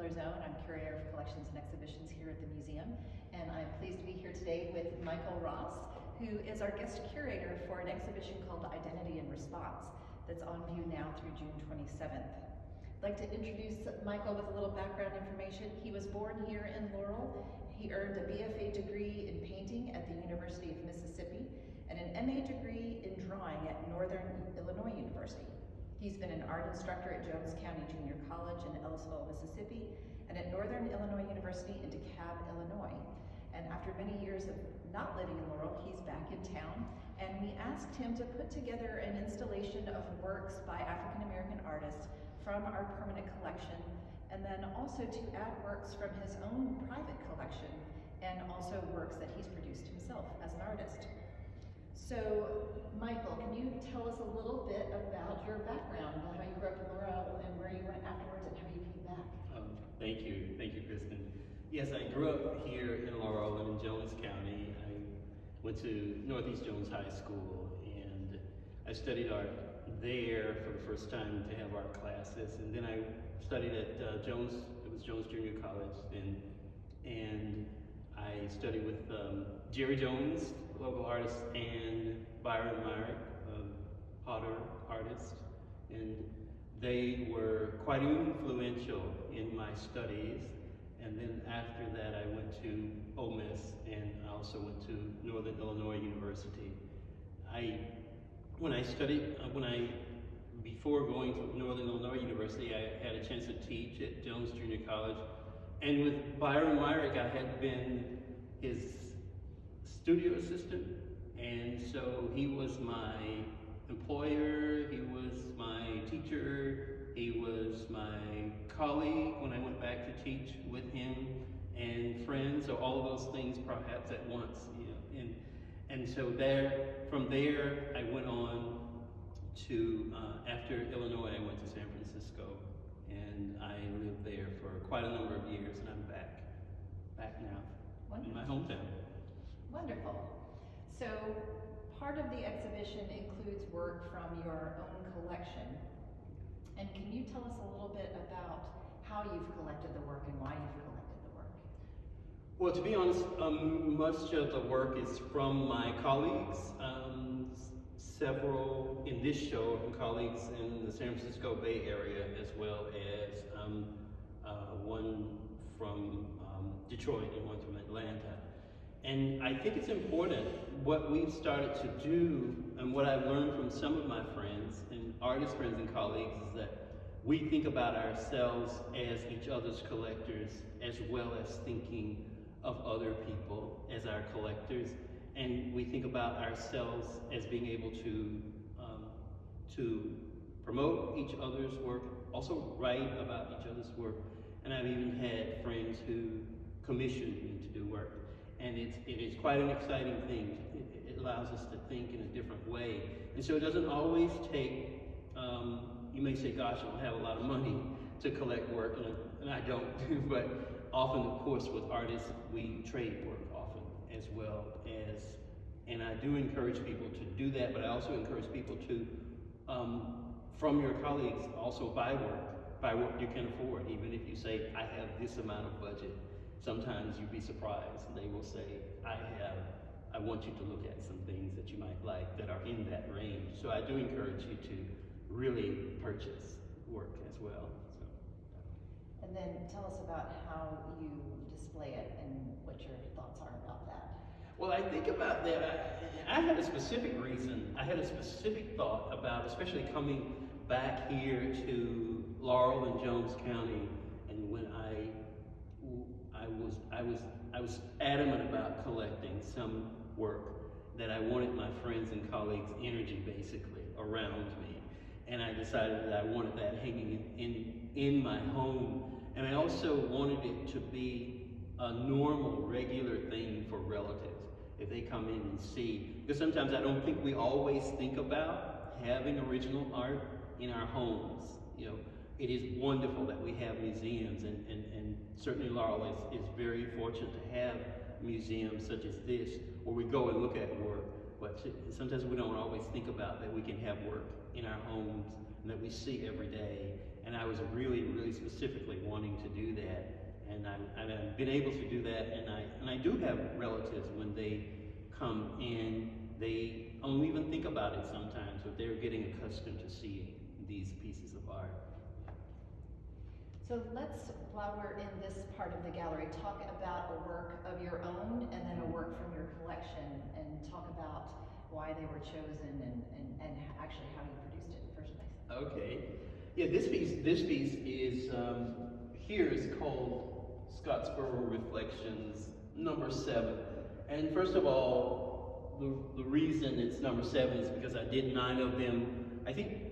for Zohn. I'm Curator of Collections and Exhibitions here at the museum, and I'm pleased to be here today with Michael Ross, who is our guest curator for an exhibition called Identity and Response that's on view now through June 27th. I'd like to introduce Michael with a little background information. He was born here in Laurel. He earned a BFA degree in painting at the University of Mississippi and an MA degree in drawing at Northern Illinois University. He's been an art instructor at Jones County Junior College in Ellisville, Mississippi, and at Northern Illinois University in DeKalb, Illinois. And after many years of not living in Laurel, he's back in town, and we asked him to put together an installation of works by African-American artists from our permanent collection, and then also to add works from his own private collection, and also works that he's produced himself as an artist. So, Michael, can you tell us a little bit about your background, how you grew up in Laurel and where you went afterwards and how you came back? Thank you, Kristen. Yes, I grew up here in Laurel and in Jones County. I went to Northeast Jones High School and I studied art there for the first time to have art classes. And then I studied at Jones Junior College then, and I studied with Jerry Jones, local artist, and Byron Myrick, potter artist, and they were quite influential in my studies. And then after that, I went to Ole Miss, and I also went to Northern Illinois University. Before going to Northern Illinois University, I had a chance to teach at Jones Junior College, and with Byron Myrick, I had been his studio assistant, and so he was my employer, he was my teacher, he was my colleague when I went back to teach with him, and friends, so all of those things perhaps at once, and so from there I went on to, after Illinois, I went to San Francisco, and I lived there for quite a number of years, and I'm back now. Wonderful. In my hometown. Wonderful. So part of the exhibition includes work from your own collection. And can you tell us a little bit about how you've collected the work and why you've collected the work? Well, to be honest, much of the work is from my colleagues. Several in this show, colleagues in the San Francisco Bay Area, as well as one from Detroit and one from Atlanta. And I think it's important, what we've started to do, and what I've learned from some of my friends, and artist friends and colleagues, is that we think about ourselves as each other's collectors, as well as thinking of other people as our collectors. And we think about ourselves as being able to promote each other's work, also write about each other's work. And I've even had friends who commissioned me to do work. And it is quite an exciting thing. It allows us to think in a different way. And so it doesn't always take, you may say, gosh, I don't have a lot of money to collect work, and I don't, but often, of course, with artists, we trade work often as well as, and I do encourage people to do that, but I also encourage people to, from your colleagues, also buy work you can afford, even if you say, I have this amount of budget. Sometimes you'd be surprised. They will say, I want you to look at some things that you might like that are in that range. So I do encourage you to really purchase work as well. And then tell us about how you display it and what your thoughts are about that. Well, I think about that. I had a specific reason. I had a specific thought about, especially coming back here to Laurel and Jones County, and when I was adamant about collecting some work that I wanted my friends and colleagues' energy basically around me. And I decided that I wanted that hanging in my home. And I also wanted it to be a normal, regular thing for relatives if they come in and see. Because sometimes I don't think we always think about having original art in our homes. It is wonderful that we have museums, and certainly Laurel is very fortunate to have museums such as this, where we go and look at work. but sometimes we don't always think about that we can have work in our homes and that we see every day. And I was really, really specifically wanting to do that. And I've been able to do that, and I do have relatives when they come in, they don't even think about it sometimes, but they're getting accustomed to seeing these pieces of art. So let's, while we're in this part of the gallery, talk about a work of your own and then a work from your collection, and talk about why they were chosen and actually how you produced it in the first place. Okay. Yeah, this piece is, here is called Scottsboro Reflections, number 7. And first of all, the reason it's number 7 is because I did 9 of them. I think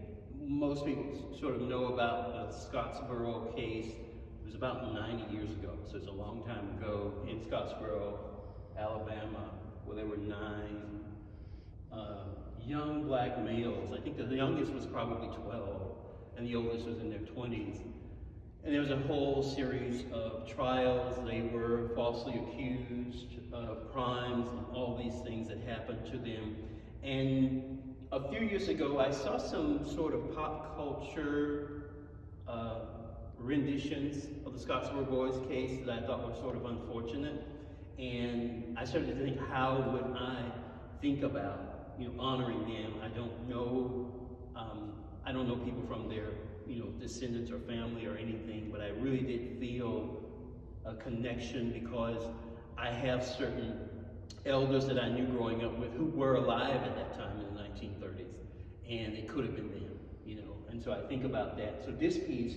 most people sort of know about the Scottsboro case. It was about 90 years ago, so it's a long time ago, in Scottsboro, Alabama, where there were 9 young black males. I think the youngest was probably 12, and the oldest was in their 20s. And there was a whole series of trials. They were falsely accused of crimes and all these things that happened to them. And a few years ago, I saw some sort of pop culture renditions of the Scottsboro Boys case that I thought were sort of unfortunate. And I started to think, how would I think about, honoring them? I don't know people from their, descendants or family or anything, but I really did feel a connection because I have certain elders that I knew growing up with who were alive at that time in the 1930s, and it could have been them, and so I think about that. So this piece,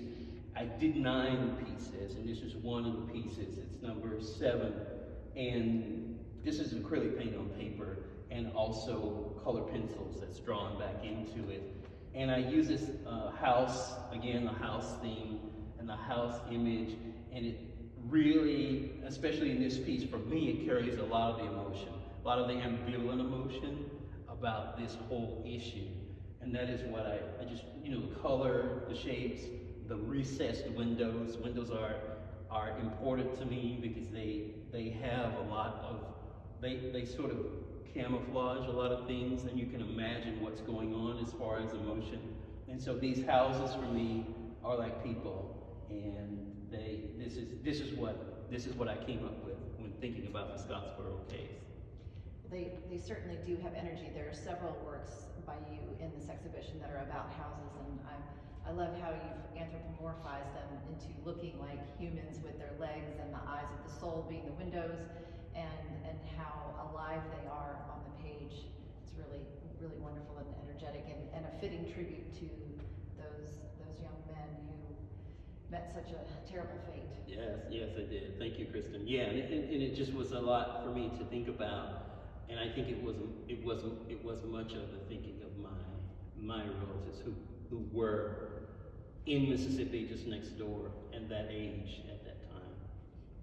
I did 9 pieces, and this is one of the pieces. It's number 7, and this is acrylic paint on paper and also color pencils that's drawn back into it. And I use this house, again, the house theme and the house image, and it really, especially in this piece, for me, it carries a lot of the emotion, a lot of the ambivalent emotion about this whole issue. And that is what I just, the color, the shapes, the recessed windows. Windows are important to me because they have a lot of, they sort of camouflage a lot of things, and you can imagine what's going on as far as emotion. And so these houses for me are like people, and this is what I came up with when thinking about the Scottsboro case. They certainly do have energy. There are several works by you in this exhibition that are about houses, and I love how you've anthropomorphized them into looking like humans with their legs and the eyes of the soul being the windows, and how alive they are on the page. It's really, really wonderful and energetic, and a fitting tribute to those young men who met such a terrible fate. Yes, I did. Thank you, Kristen. Yeah, and it just was a lot for me to think about, and I think it was much of the thinking of my relatives who were in Mississippi, just next door, and that age at that time.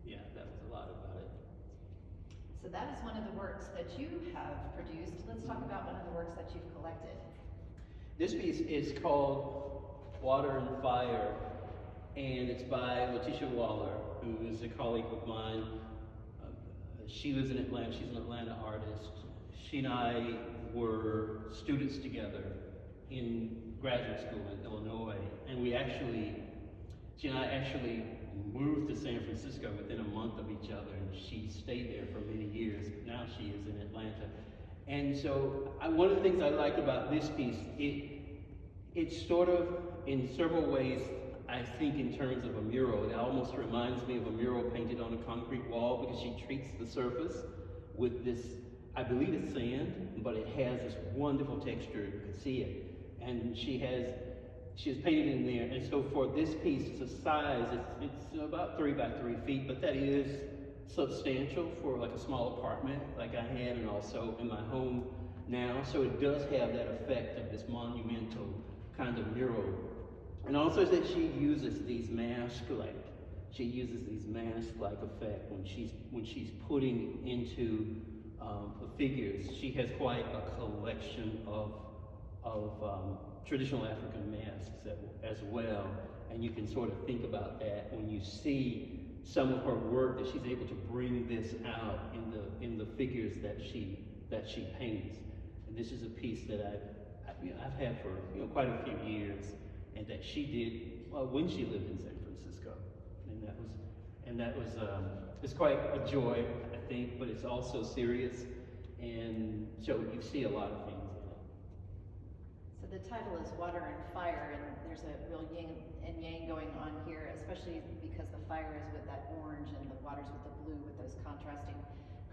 Yeah, that was a lot about it. So that is one of the works that you have produced. Let's talk about one of the works that you've collected. This piece is called Water and Fire, and it's by Letitia Waller, who is a colleague of mine. She lives in Atlanta. She's an Atlanta artist. She and I were students together in graduate school in Illinois, and she and I actually moved to San Francisco within a month of each other, and she stayed there for many years. Now she is in Atlanta. And so one of the things I like about this piece, it's sort of, in several ways, I think in terms of a mural. It almost reminds me of a mural painted on a concrete wall, because she treats the surface with this, I believe it's sand, but it has this wonderful texture. You can see it. And she has painted in there. And so for this piece, it's a size, it's about 3 by 3 feet, but that is substantial for like a small apartment like I had, and also in my home now. So it does have that effect of this monumental kind of mural. And also that she uses these mask-like effect when she's putting into the figures. She has quite a collection of traditional African masks as well, and you can sort of think about that when you see some of her work, that she's able to bring this out in the figures that she paints. this is a piece that I've had for quite a few years, and that she did when she lived in San Francisco, and that was it's quite a joy, I think, but it's also serious, and so you see a lot of things in it. So the title is Water and Fire, and there's a real yin and yang going on here, especially because the fire is with that orange and the water's with the blue, with those contrasting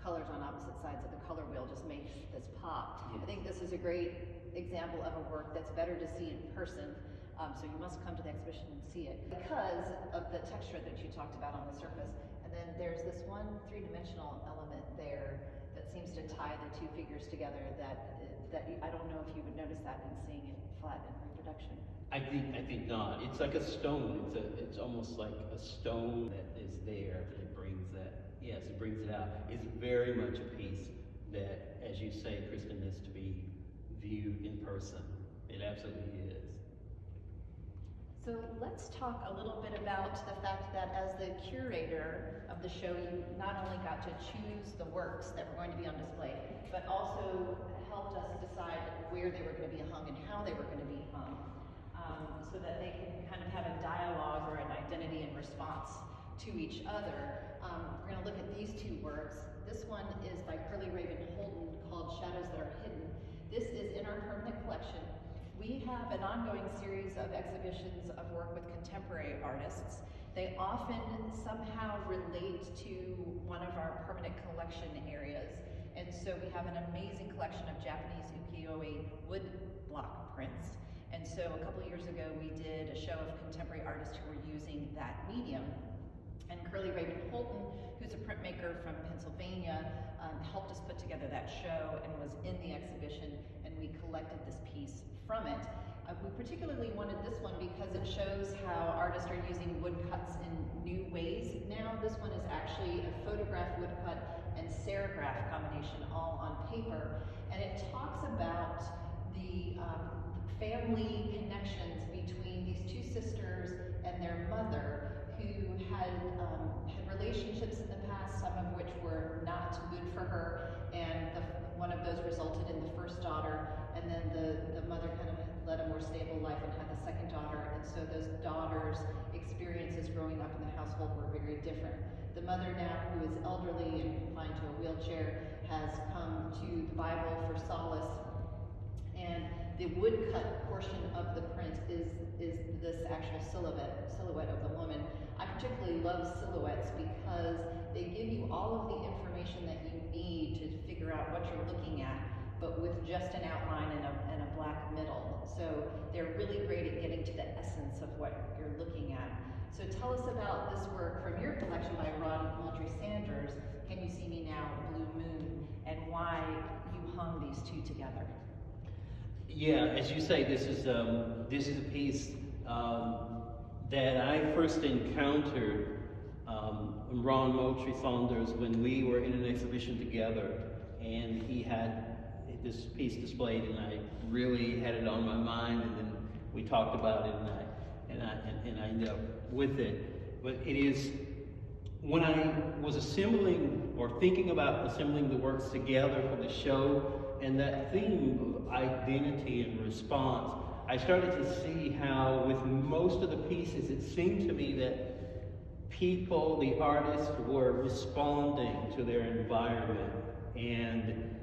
colors on opposite sides of the color wheel just makes this pop. Yes. I think this is a great example of a work that's better to see in person, so you must come to the exhibition and see it because of the texture that you talked about on the surface. And then there's this one three-dimensional element there that seems to tie the two figures together that I don't know if you would notice that in seeing it flat in reproduction. I think not. It's like a stone. It's almost like a stone that is there, and it brings that. Yes, it brings it out. It's very much a piece that, as you say, Kristen, is to be viewed in person. It absolutely is. So let's talk a little bit about the fact that as the curator of the show, you not only got to choose the works that were going to be on display, but also helped us decide where they were going to be hung and how they were going to be hung, so that they can kind of have a dialogue or an identity and response to each other. We're going to look at these two works. This one is by Curly Raven Holton called Shadows That Are Hidden. This is in our permanent collection. We have an ongoing series of exhibitions of work with contemporary artists. They often somehow relate to one of our permanent collection areas. And so we have an amazing collection of Japanese ukiyo-e wood block prints. And so a couple years ago, we did a show of contemporary artists who were using that medium. And Curly Raven Holton, who's a printmaker from Pennsylvania, helped us put together that show and was in the exhibition, and we collected this piece from it. We particularly wanted this one because it shows how artists are using woodcuts in new ways now. This one is actually a photograph woodcut and serigraph combination all on paper, and it talks about the family connections between these two sisters and their mother, who had relationships in the past, some of which were not good for her, and one of those resulted in the first daughter, and then the mother kind of led a more stable life and had the second daughter, and so those daughters' experiences growing up in the household were very different. The mother now, who is elderly and confined to a wheelchair, has come to the Bible for solace, and the woodcut portion of the print is this actual silhouette of the woman. I particularly love silhouettes because they give you all of the information that you need to figure out what you're looking at, but with just an outline and a black middle. So they're really great at getting to the essence of what you're looking at. So tell us about this work from your collection by Ron Moultrie Sanders, Can You See Me Now, Blue Moon, and why you hung these two together. Yeah, as you say, this is a piece that I first encountered Ron Moultrie Saunders when we were in an exhibition together, and he had this piece displayed, and I really had it on my mind, and then we talked about it, and I ended up with it. But it is, when I was assembling or thinking about assembling the works together for the show, and that theme of identity and response, I started to see how with most of the pieces, it seemed to me that people, the artists, were responding to their environment, and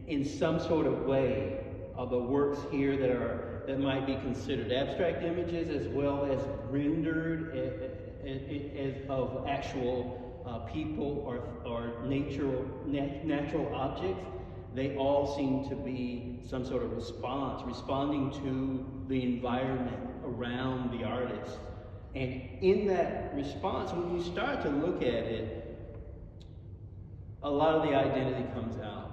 in some sort of way, the works here that might be considered abstract images as well as rendered as of actual people or natural objects, they all seem to be some sort of response, responding to the environment around the artist. And in that response, when you start to look at it, a lot of the identity comes out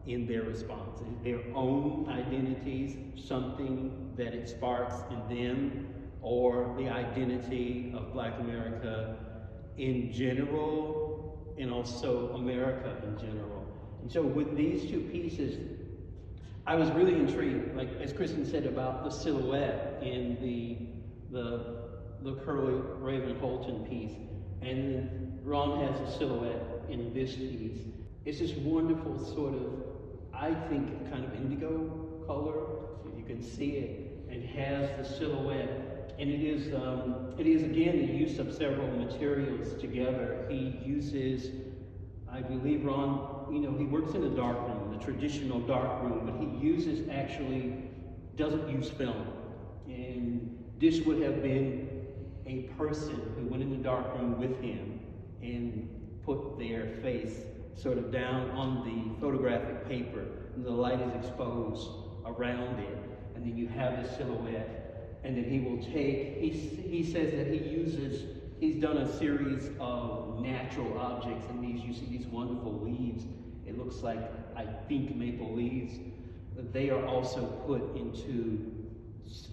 in their response, their own identities, something that it sparks in them, or the identity of Black America in general, and also America in general. And so with these two pieces, I was really intrigued, like as Kristen said, about the silhouette in the Curly Raven Holton piece, and then Ron has a silhouette in this piece. It's this wonderful sort of I think, kind of indigo color. You can see it, and has the silhouette. And it is again the use of several materials together. He uses, I believe, Ron, you know, he works in a dark room, the traditional dark room, but he doesn't use film. And this would have been a person who went in the dark room with him and put their face sort of down on the photographic paper, and the light is exposed around it, and then you have the silhouette, and then he will take, he says that he's done a series of natural objects, and you see these wonderful leaves. It looks like, I think, maple leaves, but they are also put into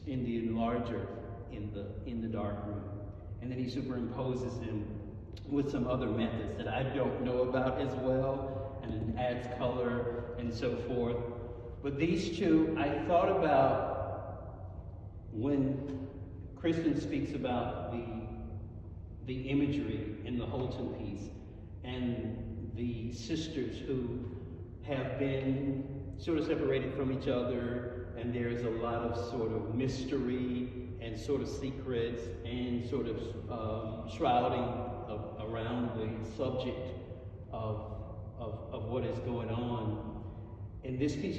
the enlarger in the dark room. And then he superimposes them with some other methods that I don't know about as well, and then adds color and so forth. But these two, I thought about when Kristen speaks about the imagery in the Holton piece, and the sisters who have been sort of separated from each other, and there's a lot of sort of mystery and sort of secrets and sort of shrouding around the subject of what is going on. And this piece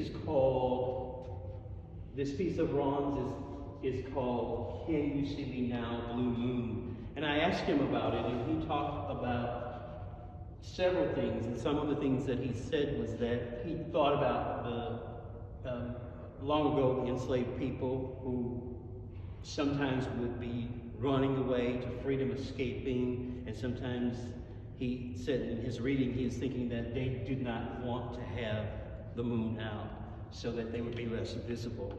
of Ron's is called Can You See Me Now, Blue Moon? And I asked him about it, and he talked about several things, and some of the things that he said was that he thought about long ago, the enslaved people who sometimes would be running away to freedom, escaping, and sometimes he said in his reading he is thinking that they did not want to have the moon out so that they would be less visible.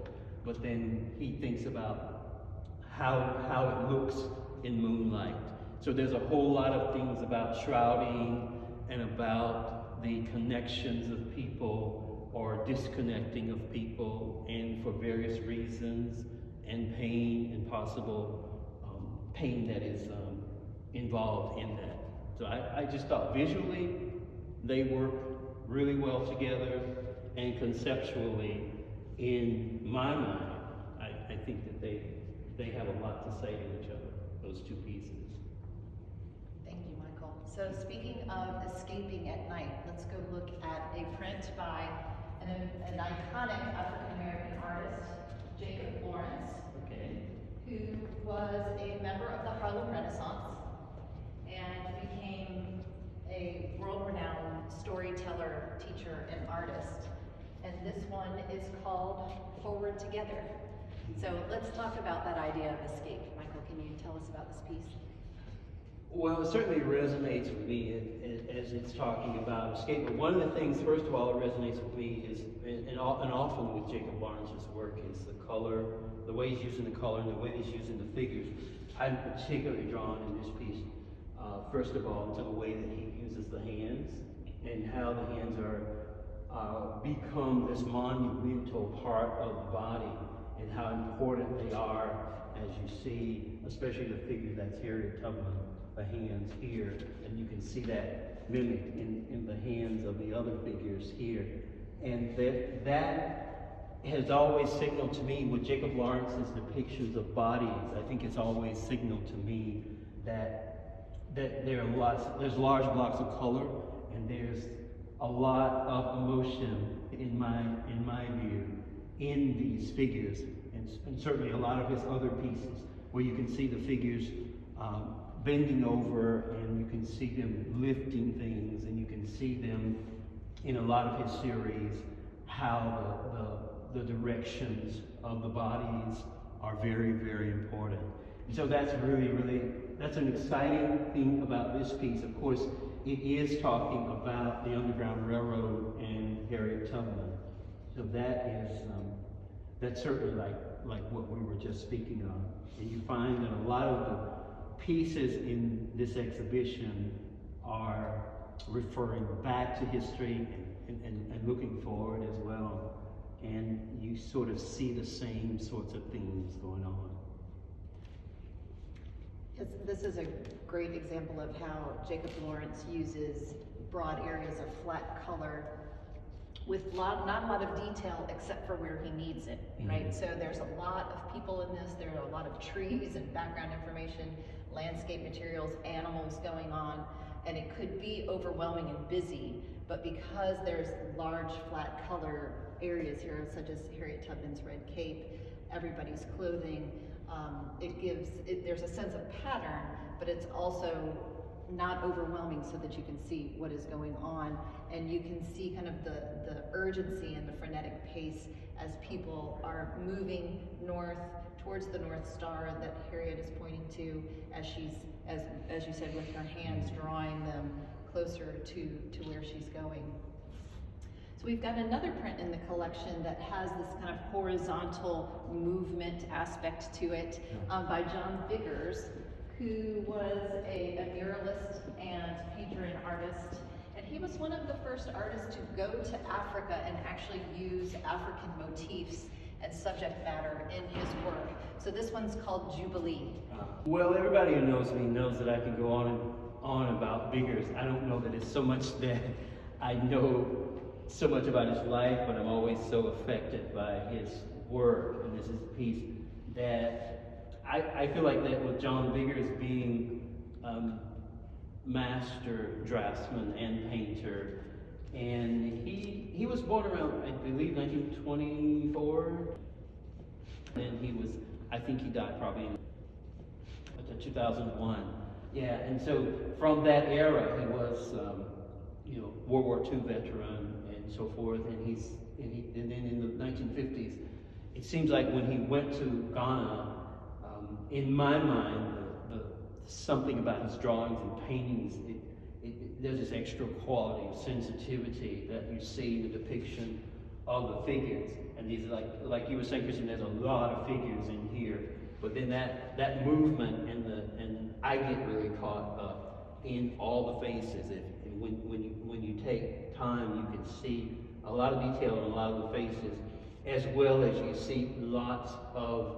But then he thinks about how it looks in moonlight. So there's a whole lot of things about shrouding and about the connections of people or disconnecting of people, and for various reasons, and pain and possible pain that is involved in that. So I just thought visually they work really well together, and conceptually, in my mind, I think that they have a lot to say to each other, those two pieces. Thank you, Michael. So speaking of escaping at night, let's go look at a print by an iconic African-American artist, Jacob Lawrence, who was a member of the Harlem Renaissance and became a world-renowned storyteller, teacher, and artist. And this one is called Forward Together. So let's talk about that idea of escape. Michael, can you tell us about this piece? Well, it certainly resonates with me as it's talking about escape. But one of the things, first of all, it resonates with me is, and often with Jacob Lawrence's work, is the color, the way he's using the color and the way he's using the figures. I'm particularly drawn in this piece, first of all, to the way that he uses the hands and how the hands become this monumental part of the body, and how important they are, as you see, especially the figure that's Harriet Tubman, the hands here, and you can see that mimicked in the hands of the other figures here. And that has always signaled to me with Jacob Lawrence's depictions of bodies. I think it's always signaled to me that there's large blocks of color, and there's a lot of emotion in my view in these figures, and certainly a lot of his other pieces, where you can see the figures bending over, and you can see them lifting things, and you can see them in a lot of his series, how the directions of the bodies are very, very important. And so that's that's an exciting thing about this piece. Of course, it is talking about the Underground Railroad and Harriet Tubman. So that's certainly like what we were just speaking of. And you find that a lot of the pieces in this exhibition are referring back to history and looking forward as well. And you sort of see the same sorts of things going on. This is a great example of how Jacob Lawrence uses broad areas of flat color with not a lot of detail except for where he needs it, right? So there's a lot of people in this, there are a lot of trees and background information, landscape materials, animals going on, and it could be overwhelming and busy, but because there's large flat color areas here, such as Harriet Tubman's red cape, everybody's clothing, there's a sense of pattern, but it's also not overwhelming so that you can see what is going on, and you can see kind of the urgency and the frenetic pace as people are moving north towards the North Star that Harriet is pointing to as she's, as you said, with her hands drawing them closer to where she's going. So we've got another print in the collection that has this kind of horizontal movement aspect to it by John Biggers, who was a muralist and painter and artist. And he was one of the first artists to go to Africa and actually use African motifs and subject matter in his work. So this one's called Jubilee. Well, everybody who knows me knows that I can go on and on about Biggers. I don't know that it's so much that I know so much about his life, but I'm always so affected by his work and his piece that I feel like that with John Biggers being master draftsman and painter, and he was born around, I believe, 1924, and I think he died probably in 2001. Yeah, and so from that era, he was, World War II veteran and so forth, and then in the 1950s, it seems like when he went to Ghana, in my mind, something about his drawings and paintings, there's this extra quality of sensitivity that you see in the depiction of the figures. And these, like you were saying, Kristen, there's a lot of figures in here. But then that movement and I get really caught up in all the faces. When you take time, you can see a lot of detail in a lot of the faces, as well as you see lots of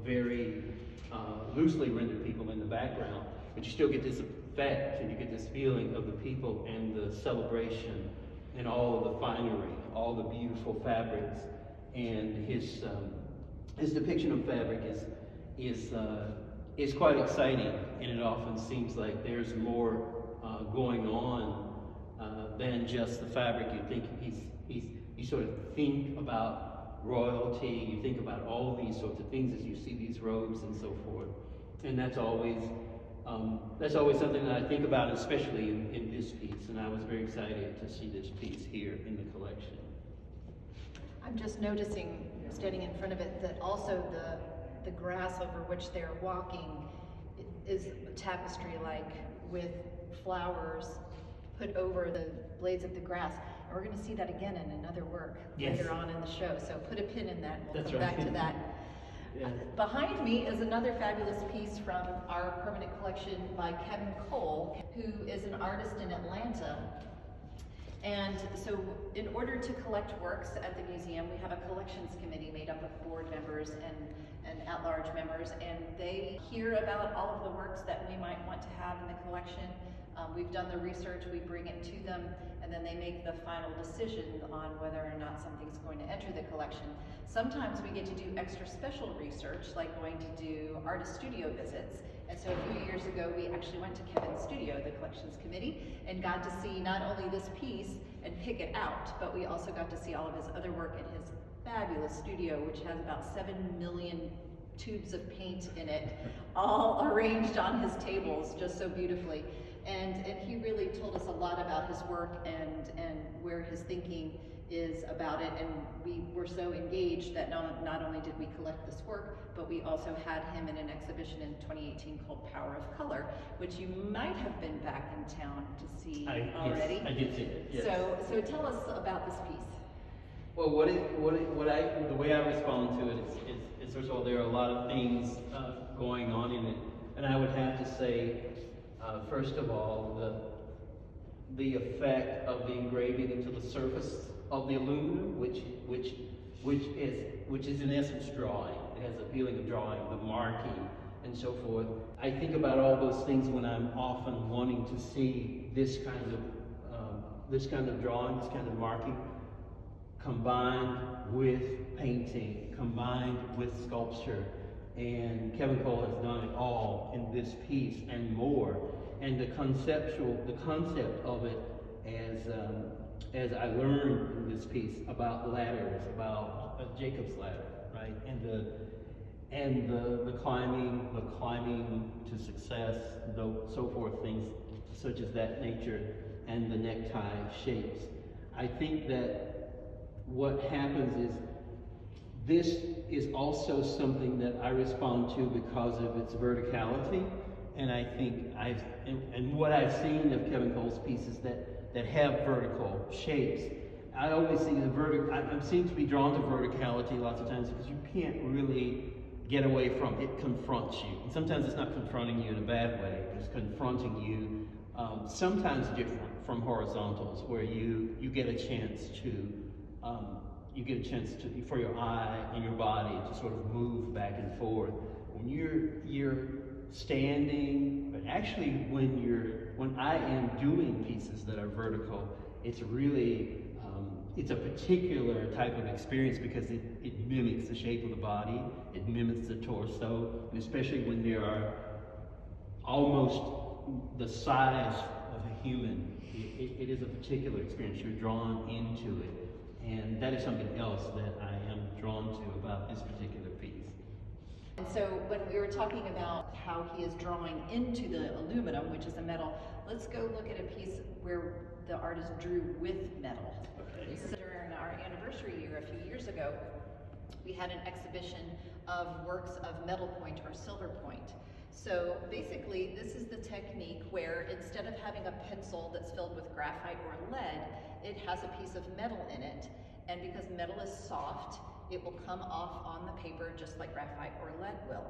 very loosely rendered people in the background, but you still get this effect and you get this feeling of the people and the celebration and all of the finery, all the beautiful fabrics, and his depiction of fabric is quite exciting, and it often seems like there's more going on than just the fabric. You think you sort of think about royalty, you think about all these sorts of things as you see these robes and so forth, and that's always something that I think about, especially in this piece. And I was very excited to see this piece here in the collection. I'm just noticing, standing in front of it, that also the grass over which they're walking is tapestry-like, with flowers put over the blades of the grass. And we're going to see that again in another work later on in the show. So put a pin in that, and we'll come back to that. Yeah. Behind me is another fabulous piece from our permanent collection by Kevin Cole, who is an artist in Atlanta. And so in order to collect works at the museum, we have a collections committee made up of board members and at-large members, and they hear about all of the works that we might want to have in the collection. We've done the research, we bring it to them, and then they make the final decision on whether or not something's going to enter the collection. Sometimes we get to do extra special research, like going to do artist studio visits. And so a few years ago, we actually went to Kevin's studio, the collections committee, and got to see not only this piece and pick it out, but we also got to see all of his other work in his fabulous studio, which has about 7 million tubes of paint in it, all arranged on his tables just so beautifully. And he really told us a lot about his work and where his thinking is about it, and we were so engaged that not only did we collect this work, but we also had him in an exhibition in 2018 called Power of Color, which you might have been back in town to see already. Yes, I did see it. Yes. So tell us about this piece. Well, the way I respond to it is first of all, there are a lot of things going on in it, and I would have to say, first of all, the effect of the engraving into the surface of the aluminum, which is in essence drawing. It has a feeling of drawing, the marking, and so forth. I think about all those things when I'm often wanting to see this kind of drawing, this kind of marking. combined with painting, combined with sculpture. And Kevin Cole has done it all in this piece and more. And the concept of it, as I learned in this piece about ladders, about Jacob's ladder, right? And the climbing to success, so forth, things such as that nature, and the necktie shapes. I think that what happens is this is also something that I respond to because of its verticality, and I think and what I've seen of Kevin Cole's pieces that have vertical shapes, I always see I seem to be drawn to verticality lots of times because you can't really get away from it. Confronts you, and sometimes it's not confronting you in a bad way, it's confronting you, sometimes different from horizontals, where you get a chance to for your eye and your body to sort of move back and forth. When you're standing, but actually when I am doing pieces that are vertical, it's really it's a particular type of experience because it mimics the shape of the body, it mimics the torso, and especially when there are almost the size of a human, it is a particular experience. You're drawn into it. And that is something else that I am drawn to about this particular piece. And so when we were talking about how he is drawing into the aluminum, which is a metal, let's go look at a piece where the artist drew with metal. Okay. So during our anniversary year a few years ago, we had an exhibition of works of metal point or silver point. So basically, this is the technique where instead of having a pencil that's filled with graphite or lead, it has a piece of metal in it. And because metal is soft, it will come off on the paper just like graphite or lead will.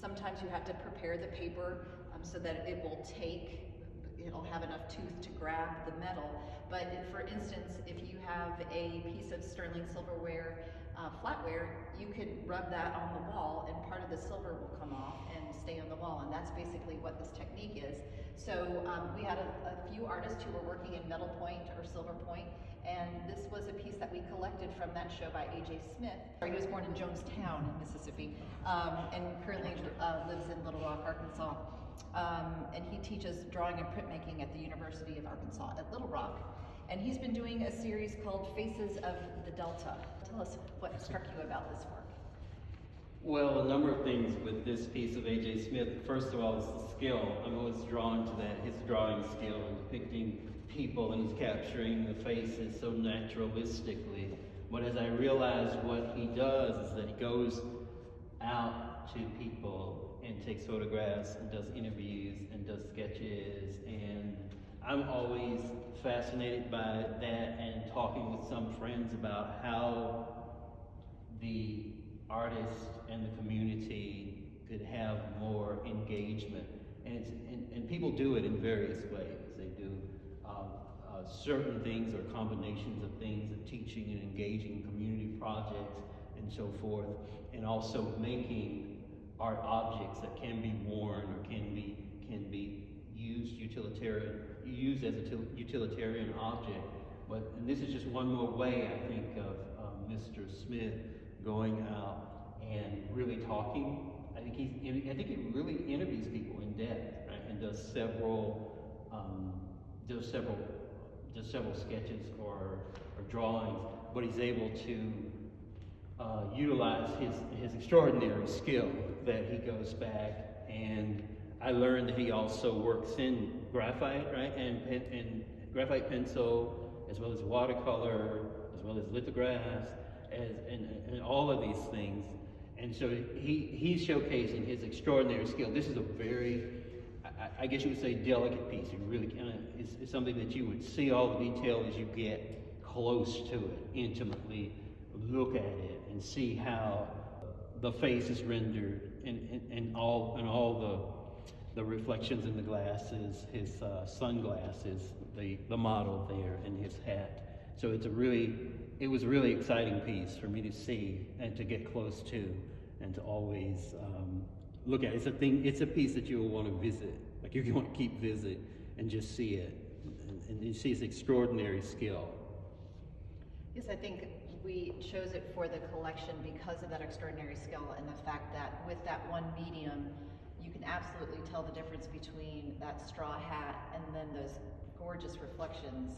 Sometimes you have to prepare the paper so that it'll have enough tooth to grab the metal. But for instance, if you have a piece of sterling silverware, flatware, you could rub that on the wall and part of the silver will come off and stay on the wall, and that's basically what this technique is. So we had a few artists who were working in metal point or silver point, and this was a piece that we collected from that show by A.J. Smith. He was born in Jonestown, Mississippi, and currently lives in Little Rock, Arkansas. And he teaches drawing and printmaking at the University of Arkansas at Little Rock. And he's been doing a series called Faces of the Delta. Tell us what struck you about this work. Well, a number of things with this piece of A.J. Smith. First of all, it's the skill. I'm always drawn to that, his drawing skill and depicting people, and he's capturing the faces so naturalistically. But as I realize what he does is that he goes out to people and takes photographs and does interviews and does sketches, and I'm always fascinated by that and talking with some friends about how the artist and the community could have more engagement. And people do it in various ways. They do certain things or combinations of things, of teaching and engaging community projects and so forth, and also making art objects that can be worn or can be used as a utilitarian object. And this is just one more way, I think, of Mr. Smith going out and really talking. I think he really interviews people in depth, right? And does several sketches or drawings, but he's able to utilize his extraordinary skill that he goes back. And I learned that he also works in graphite, right, and graphite pencil, as well as watercolor, as well as lithographs, and all of these things. And so he's showcasing his extraordinary skill. This is a very, I guess you would say, delicate piece. It really kind of is something that you would see all the detail as you get close to it, intimately look at it and see how the face is rendered and all the reflections in the glasses, his sunglasses, the model there, and his hat. So it was a really exciting piece for me to see and to get close to and to always look at. It's a piece that you'll want to visit. Like you want to keep visit and just see it. And you see his extraordinary skill. Yes, I think we chose it for the collection because of that extraordinary skill and the fact that with that one medium, you can absolutely tell the difference between that straw hat and then those gorgeous reflections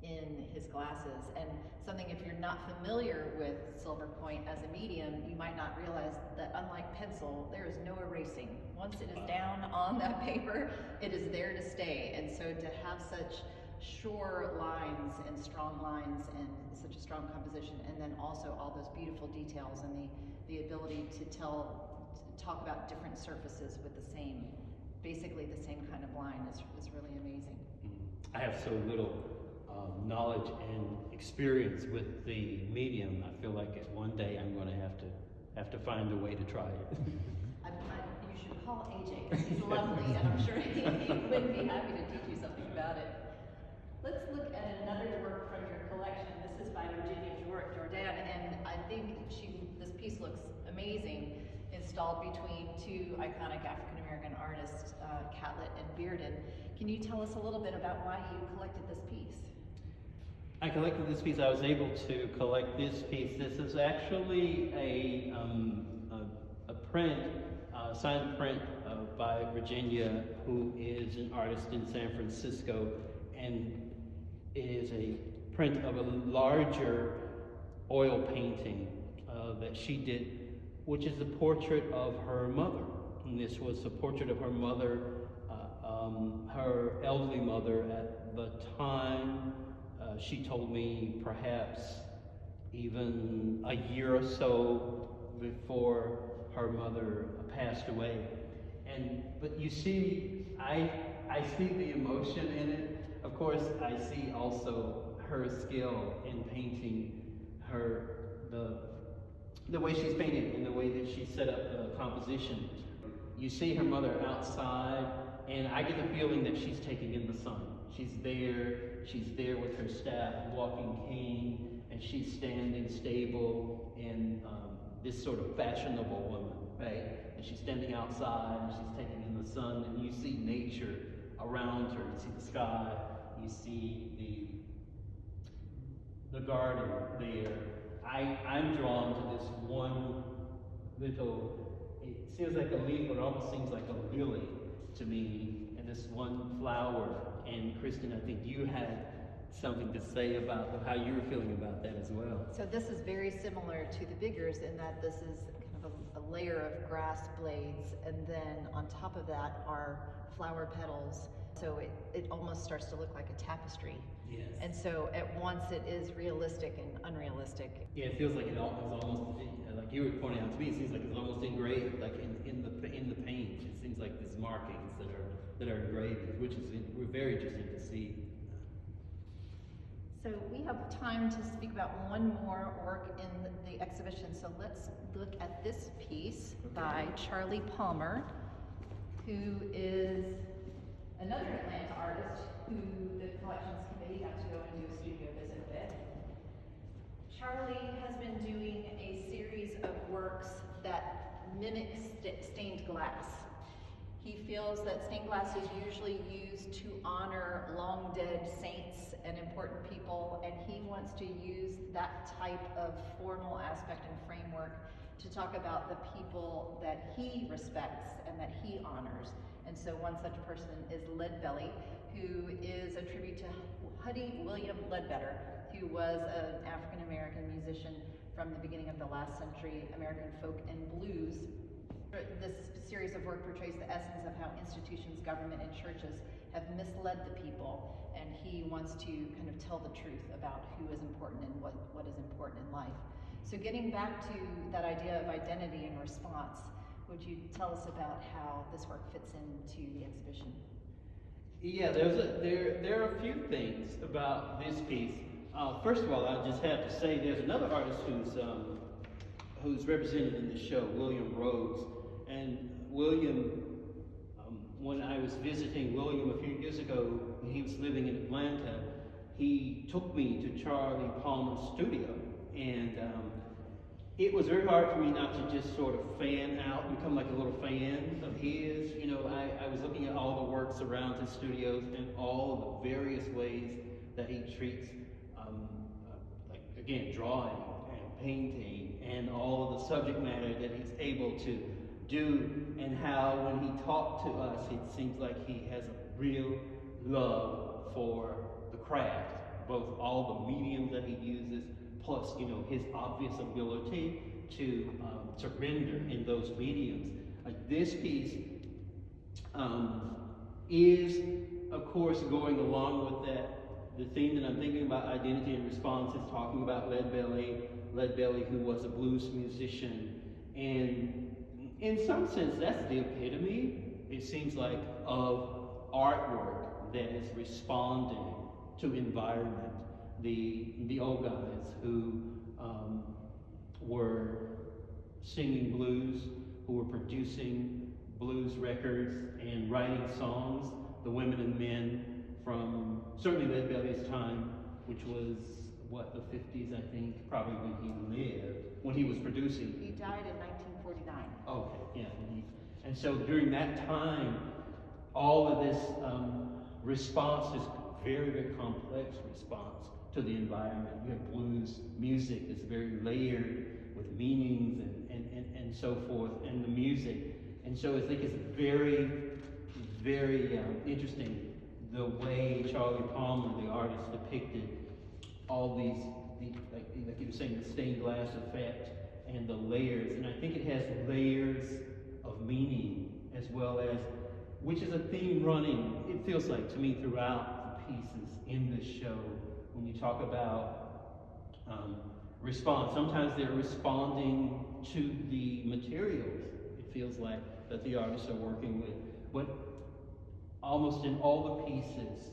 in his glasses. And something, if you're not familiar with silver point as a medium, you might not realize that unlike pencil, there is no erasing. Once it is down on that paper, it is there to stay. And so to have such sure lines and strong lines and such a strong composition, and then also all those beautiful details and the ability to talk about different surfaces with basically the same kind of line is really amazing. I have so little knowledge and experience with the medium. I feel like one day I'm going to have to find a way to try it. You should call AJ, because he's lovely, and I'm sure he would be happy to teach you something about it. Let's look at another work from your collection. This is by Virginia Jordan, and I think this piece looks amazing, installed between two iconic African-American artists, Catlett and Bearden. Can you tell us a little bit about why you collected this piece? I collected this piece. I was able to collect this piece. This is actually a print, signed print by Virginia, who is an artist in San Francisco, and it is a print of a larger oil painting that she did, which is a portrait of her mother. And this was a portrait of her mother, her elderly mother at the time. She told me perhaps even a year or so before her mother passed away. But you see, I see the emotion in it. Of course, I see also her skill in painting the way she's painted and the way that she set up the composition. You see her mother outside, and I get the feeling that she's taking in the sun. She's there with her staff, walking cane, and she's standing stable in this sort of fashionable woman, right? And she's standing outside, and she's taking in the sun, and you see nature around her. You see the sky, you see the garden there. I'm drawn to this one little, it seems like a leaf, but it almost seems like a lily to me, and this one flower. And Kristen, I think you had something to say about how you were feeling about that as well. So this is very similar to the Biggers in that this is kind of a layer of grass blades, and then on top of that are flower petals. So it almost starts to look like a tapestry. Yes. And so at once it is realistic and unrealistic. Yeah, it feels like it almost, like you were pointing out to me, it seems like it's almost engraved, like in the paint. It seems like these markings that are engraved, which is very interesting to see. So we have time to speak about one more work in the exhibition. So let's look at this piece by Charlie Palmer, who is another Atlanta artist who the collections committee got to go and do a studio visit with. Charlie has been doing a series of works that mimic stained glass. He feels that stained glass is usually used to honor long dead saints and important people, and he wants to use that type of formal aspect and framework to talk about the people that he respects and that he honors. And so one such person is Leadbelly, who is a tribute to Huddy William Ledbetter, who was an African-American musician from the beginning of the last century, American folk and blues. This series of work portrays the essence of how institutions, government, and churches have misled the people, and he wants to kind of tell the truth about who is important and what is important in life. So getting back to that idea of identity and response, would you tell us about how this work fits into the exhibition? Yeah, there are a few things about this piece. First of all, I just have to say there's another artist who's represented in the show, William Rhodes. And William, when I was visiting William a few years ago, he was living in Atlanta, he took me to Charlie Palmer's studio, and it was very hard for me not to just sort of fan out, become like a little fan of his. You know, I was looking at all the works around his studios and all the various ways that he treats like again, drawing and painting and all of the subject matter that he's able to do, and how when he talked to us, it seems like he has a real love for the craft, both all the mediums that he uses, plus, you know, his obvious ability to render in those mediums. This piece is, of course, going along with that. The theme that I'm thinking about, identity and response, is talking about Leadbelly, who was a blues musician, and in some sense, that's the epitome, it seems like, of artwork that is responding to environment. The old guys who were singing blues, who were producing blues records and writing songs, the women and men from certainly Leadbelly's time, which was, what, the 50s, I think, probably when he lived, when he was producing. He died in 1949. Okay, yeah. And so during that time, all of this response is very, very complex response to the environment. We have blues music that's very layered with meanings and so forth, and the music. And so I think it's very, very interesting the way Charlie Palmer, the artist, depicted all these like you were saying, the stained glass effect and the layers. And I think it has layers of meaning as well as, which is a theme running, it feels like to me, throughout the pieces in this show. When you talk about response, sometimes they're responding to the materials, it feels like, that the artists are working with. But almost in all the pieces,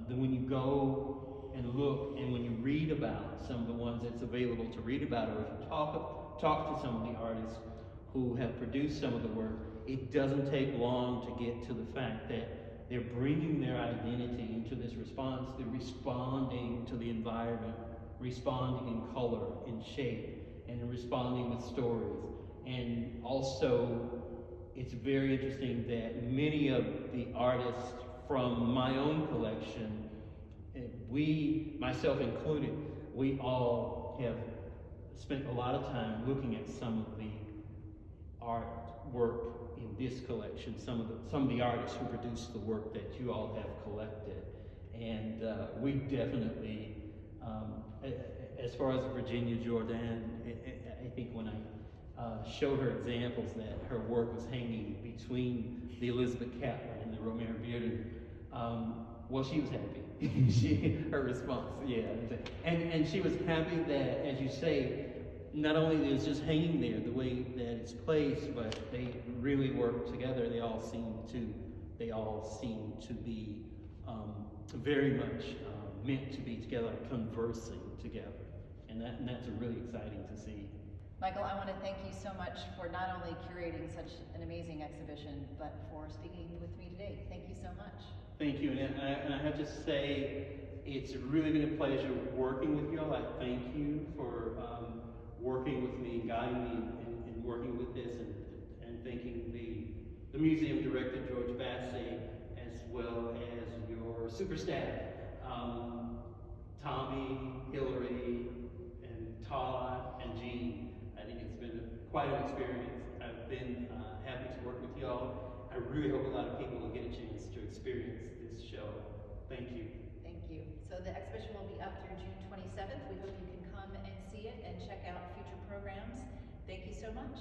then when you go and look and when you read about some of the ones that's available to read about, or if you talk to some of the artists who have produced some of the work, it doesn't take long to get to the fact that they're bringing their identity into this response. They're responding to the environment, responding in color, in shape, and responding with stories. And also, it's very interesting that many of the artists from my own collection, we, myself included, we all have spent a lot of time looking at some of the artwork in this collection, some of the artists who produced the work that you all have collected. And we definitely, as far as Virginia Jordan, I think when I showed her examples that her work was hanging between the Elizabeth Catlin and the Romare Bearden, well, she was happy. Her response, yeah. And she was happy that, as you say, not only that it's just hanging there the way that it's placed, but they really work together. They all seem to be very much meant to be together, conversing together. And that's really exciting to see. Michael, I want to thank you so much for not only curating such an amazing exhibition, but for speaking with me today. Thank you so much. Thank you, and I have to say, it's really been a pleasure working with you all. I thank you for working with me, guiding me in working with this, and thanking the museum director, George Bassey, as well as your super staff, Tommy, Hillary, and Todd, and Jean. I think it's been quite an experience. I've been happy to work with y'all. I really hope a lot of people will get a chance to experience this show. Thank you. Thank you. So the exhibition will be up through June 27th. We hope you can come and see it and check out future programs. Thank you so much.